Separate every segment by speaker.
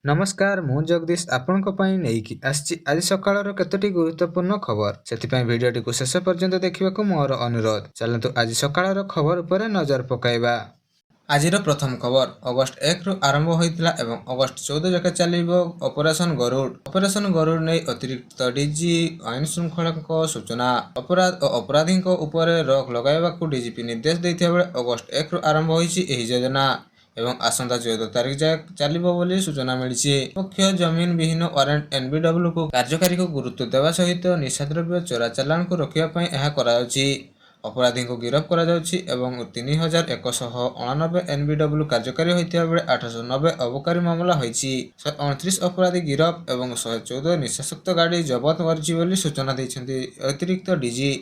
Speaker 1: नमस्कार ମୁଁ ଜଗଦୀଶ ଆପଣଙ୍କ ପାଇଁ ନେଇକି ଆସିଛି ଆଜି ସକାଳର କେତୋଟି ଗୁରୁତ୍ୱପୂର୍ଣ୍ଣ ଖବର। ସେଥିପାଇଁ ଭିଡିଓଟିକୁ ଶେଷ ପର୍ଯ୍ୟନ୍ତ ଦେଖିବାକୁ ମୋର ଅନୁରୋଧ। ଚାଲନ୍ତୁ ଆଜି ସକାଳର ଖବର ଉପରେ ନଜର ପକାଇବା। ଆଜିର ପ୍ରଥମ ଖବର ଅଗଷ୍ଟ 1ରୁ ଆରମ୍ଭ ହୋଇଥିଲା ଏବଂ ଅଗଷ୍ଟ 14 ଯାକେ ଚାଲିବ ଅପରେସନ ଗରୁଡ଼। ଅପରେସନ ଗରୁଡ଼ ନେଇ ଅତିରିକ୍ତ ଡିଜି ଆଇନ ଶୃଙ୍ଖଳାଙ୍କ ସୂଚନା। ଅପରାଧ ଓ ଅପରାଧୀଙ୍କ ଉପରେ ରୋକ ଲଗାଇବାକୁ ଡିଜିପି ନିର୍ଦ୍ଦେଶ ଦେଇଥିବା ବେଳେ ଅଗଷ୍ଟ 1ରୁ ଆରମ୍ଭ ହୋଇଛି ଏହି ଯୋଜନା ଏବଂ ଆସନ୍ତା 14 ତାରିଖ ଯାଏ ଚାଲିବ ବୋଲି ସୂଚନା ମିଳିଛି। ମୁଖ୍ୟ ଜମିନ ବିହୀନ ୱାରେଣ୍ଟ NBWକୁ କାର୍ଯ୍ୟକାରୀକୁ ଗୁରୁତ୍ୱ ଦେବା ସହିତ ନିଶାଦ୍ରବ୍ୟ ଚୋରାଚାଲାଣକୁ ରୋକିବା ପାଇଁ ଏହା କରାଯାଉଛି। ଅପରାଧୀଙ୍କୁ ଗିରଫ କରାଯାଉଛି ଏବଂ 3189 NBW କାର୍ଯ୍ୟକାରୀ ହୋଇଥିବା ବେଳେ 890 ଅବକାରୀ ମାମଲା ହୋଇଛି। 129 ଅପରାଧୀ ଗିରଫ ଏବଂ 114 ନିଶାସକ୍ତ ଗାଡ଼ି ଜବତ କରିଛି ବୋଲି ସୂଚନା ଦେଇଛନ୍ତି ଅତିରିକ୍ତ ଡିଜି।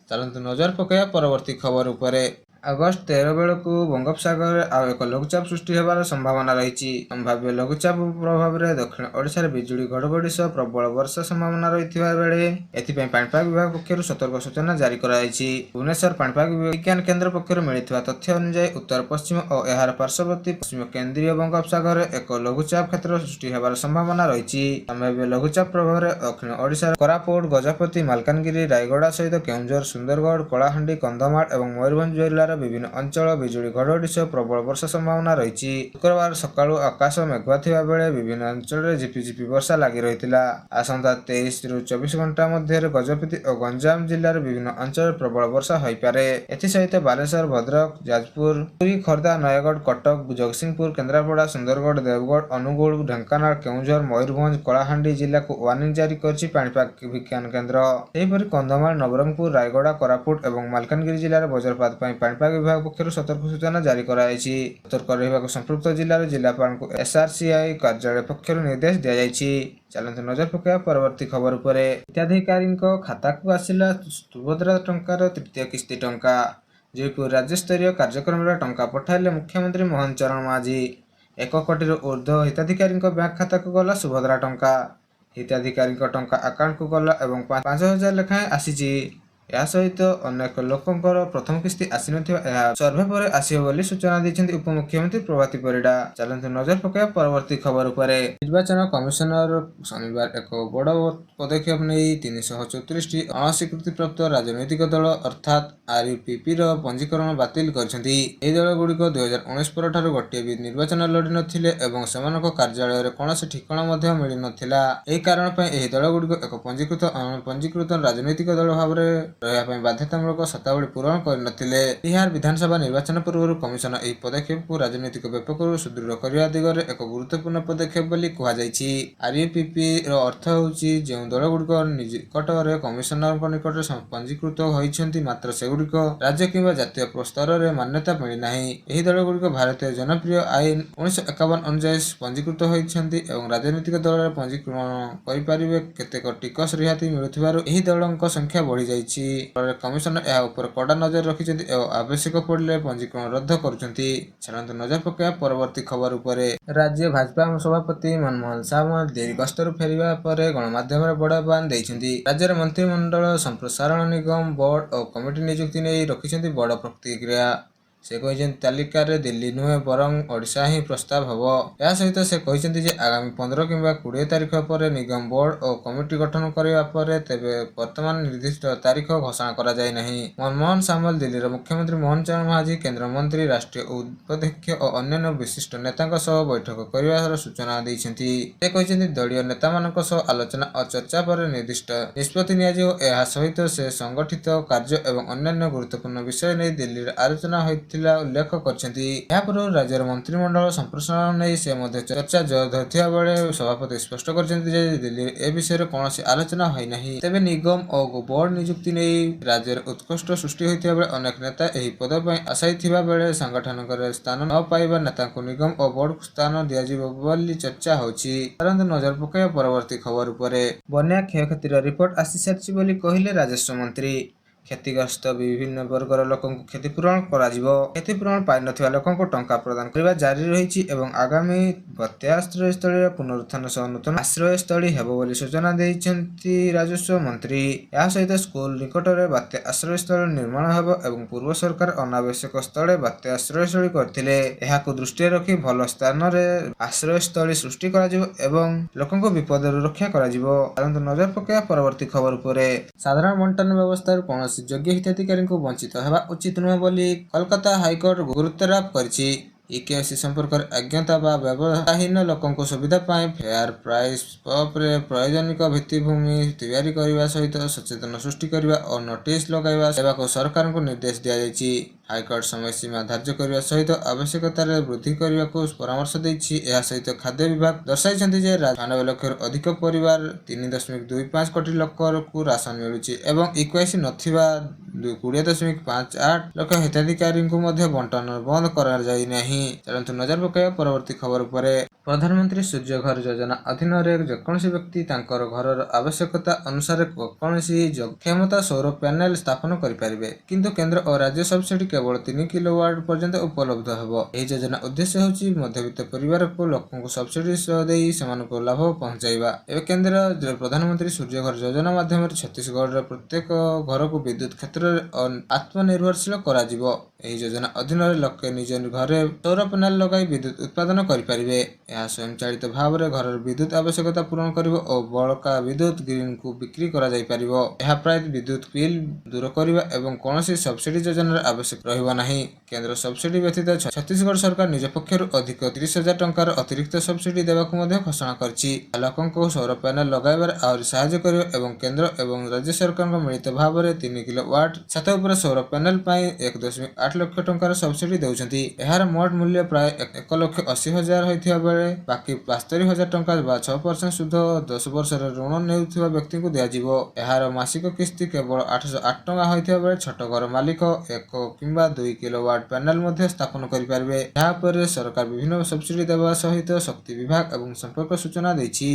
Speaker 1: ଚାଲନ୍ତୁ ନଜର ପକାଇବା ପରବର୍ତ୍ତୀ ଖବର ଉପରେ। ଅଗଷ୍ଟ 13 ବେଳକୁ ବଙ୍ଗୋପସାଗରରେ ଆଉ ଏକ ଲଘୁଚାପ ସୃଷ୍ଟି ହେବାର ସମ୍ଭାବନା ରହିଛି। ସମ୍ଭାବ୍ୟ ଲଘୁଚାପ ପ୍ରଭାବରେ ଦକ୍ଷିଣ ଓଡ଼ିଶାରେ ବିଜୁଳି ଘଡ଼ଘଡ଼ି ସହ ପ୍ରବଳ ବର୍ଷା ସମ୍ଭାବନା ରହିଥିବା ବେଳେ ଏଥିପାଇଁ ପାଣିପାଗ ବିଭାଗ ପକ୍ଷରୁ ସତର୍କ ସୂଚନା ଜାରି କରାଯାଇଛି। ଭୁବନେଶ୍ୱର ପାଣିପାଗ ବିଜ୍ଞାନ କେନ୍ଦ୍ର ପକ୍ଷରୁ ମିଳିଥିବା ତଥ୍ୟ ଅନୁଯାୟୀ ଉତ୍ତର ପଶ୍ଚିମ ଓ ଏହାର ପାର୍ଶ୍ୱବର୍ତ୍ତୀ ପଶ୍ଚିମ କେନ୍ଦ୍ରୀୟ ବଙ୍ଗୋପସାଗରରେ ଏକ ଲଘୁଚାପ କ୍ଷେତ୍ର ସୃଷ୍ଟି ହେବାର ସମ୍ଭାବନା ରହିଛି। ସମ୍ଭାବ୍ୟ ଲଘୁଚାପ ପ୍ରଭାବରେ ଦକ୍ଷିଣ ଓଡ଼ିଶାର କୋରାପୁଟ, ଗଜପତି, ମାଲକାନଗିରି, ରାୟଗଡ଼ା ସହିତ କେଉଁଝର, ସୁନ୍ଦରଗଡ଼, କଳାହାଣ୍ଡି, କନ୍ଧମାଳ ଏବଂ ମୟୂରଭଞ୍ଜ ଜିଲ୍ଲାର ବିଭିନ୍ନ ଅଞ୍ଚଳ ବିଜୁଳି ଘଡ଼ଘଡ଼ି ସହ ପ୍ରବଳ ବର୍ଷା ସମ୍ଭାବନା ରହିଛି। ଶୁକ୍ରବାର ସକାଳୁ ଆକାଶ ମେଘୁଆ ଥିବା ବେଳେ ବିଭିନ୍ନ ଅଞ୍ଚଳରେ ଝିପିଝିପି ବର୍ଷା ଲାଗି ରହିଥିଲା। ଆସନ୍ତା 23ରୁ 24 ଘଣ୍ଟା ମଧ୍ୟରେ ଗଜପତି ଓ ଗଞ୍ଜାମ ଜିଲ୍ଲାର ବିଭିନ୍ନ ଅଞ୍ଚଳରେ ପ୍ରବଳ ବର୍ଷା ହୋଇପାରେ। ଏଥିସହିତ ବାଲେଶ୍ୱର, ଭଦ୍ରକ, ଯାଜପୁର, ପୁରୀ, ଖୋର୍ଦ୍ଧା, ନୟାଗଡ଼, କଟକ, ଜଗତସିଂହପୁର, କେନ୍ଦ୍ରାପଡ଼ା, ସୁନ୍ଦରଗଡ଼, ଦେବଗଡ଼, ଅନୁଗୁଳ, ଢେଙ୍କାନାଳ, କେଉଁଝର, ମୟୂରଭଞ୍ଜ, କଳାହାଣ୍ଡି ଜିଲ୍ଲାକୁ ୱାର୍ଣ୍ଣିଂ ଜାରି କରିଛି ପାଣିପାଗ ବିଜ୍ଞାନ କେନ୍ଦ୍ର। ସେହିପରି କନ୍ଧମାଳ, ନବରଙ୍ଗପୁର, ରାୟଗଡ଼ା, କୋରାପୁଟ ଏବଂ ମାଲକାନଗିରି ଜିଲ୍ଲାରେ ବଜ୍ରପାତ ପାଇଁ ପାଣିପାଗ ବିଭାଗ ପକ୍ଷରୁ ସତର୍କ ସୂଚନା ଜାରି କରାଯାଇଛି। ସତର୍କ ରହିବାକୁ ସମ୍ପୃକ୍ତ ଜିଲ୍ଲାର ଜିଲ୍ଲାପାଳଙ୍କୁ SRCI କାର୍ଯ୍ୟାଳୟ ପକ୍ଷରୁ ନିର୍ଦ୍ଦେଶ ଦିଆଯାଇଛି। ଚାଲନ୍ତୁ ନଜର ପକାଇବା ପରବର୍ତ୍ତୀ ଖବର ଉପରେ। ହିତାଧିକାରୀଙ୍କ ଖାତାକୁ ଆସିଲା ସୁଭଦ୍ରା ଟଙ୍କାର ତୃତୀୟ କିସ୍ତି ଟଙ୍କା। ଜୟପୁର ରାଜ୍ୟସ୍ତରୀୟ କାର୍ଯ୍ୟକ୍ରମରେ ଟଙ୍କା ପଠାଇଲେ ମୁଖ୍ୟମନ୍ତ୍ରୀ ମୋହନ ଚରଣ ମାଝୀ। 1 କୋଟିରୁ ଉର୍ଦ୍ଧ୍ୱ ହିତାଧିକାରୀଙ୍କ ବ୍ୟାଙ୍କ ଖାତାକୁ ଗଲା ସୁଭଦ୍ରା ଟଙ୍କା। ହିତାଧିକାରୀଙ୍କ ଟଙ୍କା ଆକାଉଣ୍ଟକୁ ଗଲା ଏବଂ 5,000 ଲେଖାଏଁ ଆସିଛି। ଏହା ସହିତ ଅନେକ ଲୋକଙ୍କର ପ୍ରଥମ କିସ୍ତି ଆସିନଥିବା ଏହା ସର୍ଭେ ପରେ ଆସିବ ବୋଲି ସୂଚନା ଦେଇଛନ୍ତି ଉପମୁଖ୍ୟମନ୍ତ୍ରୀ ପ୍ରଭାତୀ ପରିଡ଼ା। ଚାଲନ୍ତୁ ନଜର ପକାଇବା ପରବର୍ତ୍ତୀ ଖବର ଉପରେ। ନିର୍ବାଚନ କମିଶନର ଶନିବାର ଏକ ବଡ଼ ପଦକ୍ଷେପ ନେଇ 334ଟି ଅଣସ୍ୱୀକୃତିପ୍ରାପ୍ତ ରାଜନୈତିକ ଦଳ ଅର୍ଥାତ୍ RUPPର ପଞ୍ଜୀକରଣ ବାତିଲ କରିଛନ୍ତି। ଏହି ଦଳଗୁଡ଼ିକ 2019 ପରଠାରୁ ଗୋଟିଏ ବି ନିର୍ବାଚନ ଲଢ଼ି ନଥିଲେ ଏବଂ ସେମାନଙ୍କ କାର୍ଯ୍ୟାଳୟରେ କୌଣସି ଠିକଣା ମଧ୍ୟ ମିଳିନଥିଲା। ଏହି କାରଣ ପାଇଁ ଏହି ଦଳଗୁଡ଼ିକ ଏକ ପଞ୍ଜୀକୃତ ଅଣପଞ୍ଜୀକୃତ ରାଜନୈତିକ ଦଳ ଭାବରେ ରହିବା ପାଇଁ ବାଧ୍ୟତାମୂଳକ ସର୍ତ୍ତାବଳୀ ପୂରଣ କରିନଥିଲେ। ବିହାର ବିଧାନସଭା ନିର୍ବାଚନ ପୂର୍ବରୁ କମିଶନ ଏହି ପଦକ୍ଷେପକୁ ରାଜନୈତିକ ବ୍ୟାପକରୁ ସୁଦୃଢ଼ କରିବା ଦିଗରେ ଏକ ଗୁରୁତ୍ୱପୂର୍ଣ୍ଣ ପଦକ୍ଷେପ ବୋଲି କୁହାଯାଇଛି। RUPPର ଅର୍ଥ ହେଉଛି ଯେଉଁ ଦଳଗୁଡ଼ିକ ନିକଟରେ କମିଶନରଙ୍କ ନିକଟରେ ପଞ୍ଜୀକୃତ ହୋଇଛନ୍ତି ମାତ୍ର ସେଗୁଡ଼ିକ ରାଜ୍ୟ କିମ୍ବା ଜାତୀୟ ସ୍ତରରେ ମାନ୍ୟତା ମିଳିନାହିଁ। ଏହି ଦଳଗୁଡ଼ିକ ଭାରତୀୟ ଜନପ୍ରିୟ ଆଇନ 1951 ଅନୁଯାୟୀ ପଞ୍ଜୀକୃତ ହୋଇଛନ୍ତି ଏବଂ ରାଜନୈତିକ ଦଳରେ ପଞ୍ଜୀକରଣ କରିପାରିବେ। କେତେକ ଟିକସ ରିହାତି ମିଳୁଥିବାରୁ ଏହି ଦଳଙ୍କ ସଂଖ୍ୟା ବଢ଼ିଯାଇଛି। ଫଳରେ କମିଶନ ଏହା ଉପରେ କଡ଼ା ନଜର ରଖିଛନ୍ତି ଏବଂ ଆବଶ୍ୟକ ପଡ଼ିଲେ ପଞ୍ଜୀକରଣ ରଦ୍ଦ କରୁଛନ୍ତି। ଚାଲନ୍ତୁ ନଜର ପକାଇବା ପରବର୍ତ୍ତୀ ଖବର ଉପରେ। ରାଜ୍ୟ ଭାଜପା ସଭାପତି ମନମୋହନ ଶାହା ଦିଲ୍ଲୀ ଗସ୍ତରୁ ଫେରିବା ପରେ ଗଣମାଧ୍ୟମରେ ବଡ଼ ବୟାନ ଦେଇଛନ୍ତି। ରାଜ୍ୟର ମନ୍ତ୍ରିମଣ୍ଡଳ ସମ୍ପ୍ରସାରଣ ନିଗମ, ବୋର୍ଡ ଓ କମିଟି ନିଯୁକ୍ତି ନେଇ ରଖିଛନ୍ତି ବଡ଼ ପ୍ରତିକ୍ରିୟା। ସେ କହିଛନ୍ତି ତାଲିକାରେ ଦିଲ୍ଲୀ ନୁହେଁ ବରଂ ଓଡ଼ିଶା ହିଁ ପ୍ରସ୍ତାବ ହେବ। ଏହା ସହିତ ସେ କହିଛନ୍ତି ଯେ ଆଗାମୀ 15 କିମ୍ବା 20 ତାରିଖ ପରେ ନିଗମ, ବୋର୍ଡ ଓ କମିଟି ଗଠନ କରିବା ପରେ ତେବେ ବର୍ତ୍ତମାନ ନିର୍ଦ୍ଦିଷ୍ଟ ତାରିଖ ଘୋଷଣା କରାଯାଇ ନାହିଁ। ମନମୋହନ ସାମଲ ଦିଲ୍ଲୀର ମୁଖ୍ୟମନ୍ତ୍ରୀ ମୋହନ ଚରଣ ମାଝୀ, କେନ୍ଦ୍ରମନ୍ତ୍ରୀ, ରାଷ୍ଟ୍ରୀୟ ଉପାଧ୍ୟକ୍ଷ ଓ ଅନ୍ୟାନ୍ୟ ବିଶିଷ୍ଟ ନେତାଙ୍କ ସହ ବୈଠକ କରିବାର ସୂଚନା ଦେଇଛନ୍ତି। ସେ କହିଛନ୍ତି ଦଳୀୟ ନେତାମାନଙ୍କ ସହ ଆଲୋଚନା ଓ ଚର୍ଚ୍ଚା ପରେ ନିର୍ଦ୍ଦିଷ୍ଟ ନିଷ୍ପତ୍ତି ନିଆଯିବ। ଏହା ସହିତ ସେ ସଂଗଠିତ କାର୍ଯ୍ୟ ଏବଂ ଅନ୍ୟାନ୍ୟ ଗୁରୁତ୍ୱପୂର୍ଣ୍ଣ ବିଷୟ ନେଇ ଦିଲ୍ଲୀରେ ଆଲୋଚନା ହୋଇଥିଲା ଉଲ୍ଲେଖ କରିଛନ୍ତି। ଏହା ପୂର୍ବରୁ ରାଜ୍ୟର ମନ୍ତ୍ରିମଣ୍ଡଳ ସମ୍ପ୍ରସାରଣ ନେଇ ସେ ମଧ୍ୟ ଚର୍ଚ୍ଚା ଜୋର ଧରିଥିବା ବେଳେ ସଭାପତି ସ୍ପଷ୍ଟ କରିଛନ୍ତି ଯେ ଦିଲ୍ଲୀରେ ଏ ବିଷୟରେ କୌଣସି ଆଲୋଚନା ହୋଇନାହିଁ। ତେବେ ନିଗମ ଓ ବୋର୍ଡ ନିଯୁକ୍ତି ନେଇ ରାଜ୍ୟରେ ଉତ୍କଣ୍ଠା ସୃଷ୍ଟି ହୋଇଥିବା ବେଳେ ଅନେକ ନେତା ଏହି ପଦ ପାଇଁ ଆଶାୟୀ ଥିବା ବେଳେ ସାଂଗଠନିକରେ ସ୍ଥାନ ନ ପାଇବା ନେତାଙ୍କୁ ନିଗମ ଓ ବୋର୍ଡକୁ ସ୍ଥାନ ଦିଆଯିବ ବୋଲି ଚର୍ଚ୍ଚା ହେଉଛି। ଚାଲନ୍ତୁ ନଜର ପକାଇବା ପରବର୍ତ୍ତୀ ଖବର ଉପରେ। ବନ୍ୟା କ୍ଷୟକ୍ଷତିର ରିପୋର୍ଟ ଆସିସାରିଛି ବୋଲି କହିଲେ ରାଜସ୍ୱ ମନ୍ତ୍ରୀ। କ୍ଷତିଗ୍ରସ୍ତ ବିଭିନ୍ନ ବର୍ଗର ଲୋକଙ୍କୁ କ୍ଷତିପୂରଣ କରାଯିବ। କ୍ଷତିପୂରଣ ପାଇନଥିବା ଲୋକଙ୍କୁ ଟଙ୍କା ପ୍ରଦାନ କରିବା ଜାରି ରହିଛି ଏବଂ ଆଗାମୀ ବାତ୍ୟା ଆଶ୍ରୟସ୍ଥଳୀର ପୁନରୁତ୍ଥାନ ସହ ନୂତନ ଆଶ୍ରୟସ୍ଥଳୀ ହେବ ବୋଲି ସୂଚନା ଦେଇଛନ୍ତି ରାଜସ୍ୱ ମନ୍ତ୍ରୀ। ଏହା ସହିତ ସ୍କୁଲ ନିକଟରେ ବାତ୍ୟା ଆଶ୍ରୟସ୍ଥଳୀ ନିର୍ମାଣ ହେବ ଏବଂ ପୂର୍ବ ସରକାର ଅନାବଶ୍ୟକ ସ୍ଥଳେ ବାତ୍ୟା ଆଶ୍ରୟସ୍ଥଳୀ କରିଥିଲେ। ଏହାକୁ ଦୃଷ୍ଟିରେ ରଖି ଭଲ ସ୍ଥାନରେ ଆଶ୍ରୟସ୍ଥଳୀ ସୃଷ୍ଟି କରାଯିବ ଏବଂ ଲୋକଙ୍କୁ ବିପଦରୁ ରକ୍ଷା କରାଯିବ। ଚାଲନ୍ତୁ ନଜର ପକାଇବା ପରବର୍ତ୍ତୀ ଖବର ଉପରେ। ସାଧାରଣ ବଣ୍ଟନ ବ୍ୟବସ୍ଥାରୁ କୌଣସି ଯୋଗ୍ୟ ହିତାଧିକାରୀଙ୍କୁ ବଞ୍ଚିତ ହେବା ଉଚିତ ନୁହେଁ ବୋଲି କୋଲକାତା ହାଇକୋର୍ଟ ଗୁରୁତ୍ୱାରୋପ କରିଛି। ଇକେୱାଇସି ସମ୍ପର୍କରେ ଅଜ୍ଞତା ବା ବ୍ୟବସ୍ଥାହୀନ ଲୋକଙ୍କ ସୁବିଧା ପାଇଁ ଫେୟାର ପ୍ରାଇସ୍ ଉପରେ ପ୍ରୟୋଜନିକ ଭିତ୍ତିଭୂମି ତିଆରି କରିବା ସହିତ ସଚେତନତା ସୃଷ୍ଟି କରିବା ଓ ନୋଟିସ ଲଗାଇବା ଦେବାକୁ ସରକାରଙ୍କୁ ନିର୍ଦ୍ଦେଶ ଦିଆଯାଇଛି। ହାଇକୋର୍ଟ ସମୟସୀମା ଧାର୍ଯ୍ୟ କରିବା ସହିତ ଆବଶ୍ୟକତାରେ ବୃଦ୍ଧି କରିବାକୁ ପରାମର୍ଶ ଦେଇଛି। ଏହା ସହିତ ଖାଦ୍ୟ ବିଭାଗ ଦର୍ଶାଇଛନ୍ତି ଯେ 93 ଲକ୍ଷରୁ ଅଧିକ ପରିବାର 3.25 କୋଟି ଲୋକଙ୍କୁ ରାସନ ମିଳୁଛି ଏବଂ ଇକେୱାଇସି ନଥିବା 20.58 ଲକ୍ଷ ହିତାଧିକାରୀଙ୍କୁ ମଧ୍ୟ ବଣ୍ଟନ ବନ୍ଦ କରାଯାଇନାହିଁ। ଚାଲନ୍ତୁ ନଜର ପକାଇବା ପରବର୍ତ୍ତୀ ଖବର ଉପରେ। ପ୍ରଧାନମନ୍ତ୍ରୀ ସୂର୍ଯ୍ୟ ଘର ଯୋଜନା ଅଧୀନରେ ଯେକୌଣସି ବ୍ୟକ୍ତି ତାଙ୍କର ଘରର ଆବଶ୍ୟକତା ଅନୁସାରେ କୌଣସି କ୍ଷମତା ସୌର ପ୍ୟାନେଲ ସ୍ଥାପନ କରିପାରିବେ, କିନ୍ତୁ କେନ୍ଦ୍ର ଓ ରାଜ୍ୟ ସବସିଡି କେବଳ 3 କିଲୋୱାଟ ପର୍ଯ୍ୟନ୍ତ ଉପଲବ୍ଧ ହେବ। ଏହି ଯୋଜନା ଉଦ୍ଦେଶ୍ୟ ହେଉଛି ମଧ୍ୟବିତ୍ତ ପରିବାରକୁ ଲୋକଙ୍କୁ ସବସିଡି ଦେଇ ସେମାନଙ୍କୁ ଲାଭ ପହଞ୍ଚାଇବା। ଏବେ କେନ୍ଦ୍ର ପ୍ରଧାନମନ୍ତ୍ରୀ ସୂର୍ଯ୍ୟ ଘର ଯୋଜନା ମାଧ୍ୟମରେ ଛତିଶଗଡ଼ର ପ୍ରତ୍ୟେକ ଘରକୁ ବିଦ୍ୟୁତ କ୍ଷେତ୍ରରେ ଆତ୍ମନିର୍ଭରଶୀଳ କରାଯିବ। ଏହି ଯୋଜନା ଅଧୀନରେ ଲୋକେ ନିଜ ଘରେ ସୌର ପ୍ୟାନେଲ ଲଗାଇ ବିଦ୍ୟୁତ ଉତ୍ପାଦନ କରିପାରିବେ। ଏହା ସ୍ୱୟଂଚାଳିତ ଭାବରେ ଘରର ବିଦ୍ୟୁତ ଆବଶ୍ୟକତା ପୂରଣ କରିବ ଓ ବଳକା ବିଦ୍ୟୁତ ଗ୍ରିଡକୁ ବିକ୍ରି କରାଯାଇପାରିବ। ଏହା ପ୍ରାୟ ବିଦ୍ୟୁତ ବିଲ୍ ଦୂର କରିବା ଏବଂ କୌଣସି ସବସିଡି ଯୋଜନାର ଆବଶ୍ୟକ ରହିବ ନାହିଁ। କେନ୍ଦ୍ର ସବସିଡି ବ୍ୟତୀତ ଛତିଶଗଡ଼ ସରକାର ନିଜ ପକ୍ଷରୁ ଅଧିକ 30,000 ଟଙ୍କାର ଅତିରିକ୍ତ ସବସିଡି ଦେବାକୁ ମଧ୍ୟ ଘୋଷଣା କରିଛି। ଏହା ଲୋକଙ୍କୁ ସୌର ପ୍ୟାନେଲ ଲଗାଇବାରେ ଆହୁରି ସାହାଯ୍ୟ କରିବ ଏବଂ କେନ୍ଦ୍ର ଏବଂ ରାଜ୍ୟ ସରକାରଙ୍କ ମିଳିତ ଭାବରେ 3 କିଲୋୱାଟ ଛାତ ଉପରେ ସୌର ପ୍ୟାନେଲ ପାଇଁ 1.8 ଲକ୍ଷ ଟଙ୍କାର ସବସିଡି ଦେଉଛନ୍ତି। ଏହାର ମୋଟ ମୂଲ୍ୟ ପ୍ରାୟ 1,80,000 ହୋଇଥିବା ବେଳେ ବାକି 72,000 ଟଙ୍କା ବା 6% ସୁଧ 10 ବର୍ଷର ଋଣ ନେଉଥିବା ବ୍ୟକ୍ତିଙ୍କୁ ଦିଆଯିବ। ଏହାର ମାସିକ କିସ୍ତି କେବଳ 808 ଟଙ୍କା ହୋଇଥିବା ବେଳେ ଛୋଟ ଘର ମାଲିକ 1 କିମ୍ବା 2 କିଲୋୱାଟ ପ୍ୟାନେଲ ମଧ୍ୟ ସ୍ଥାପନ କରିପାରିବେ। ଏହା ଉପରେ ସରକାର ବିଭିନ୍ନ ସବସିଡି ଦେବା ସହିତ ଶକ୍ତି ବିଭାଗ ଏବଂ ସମ୍ପର୍କ ସୂଚନା ଦେଇଛି।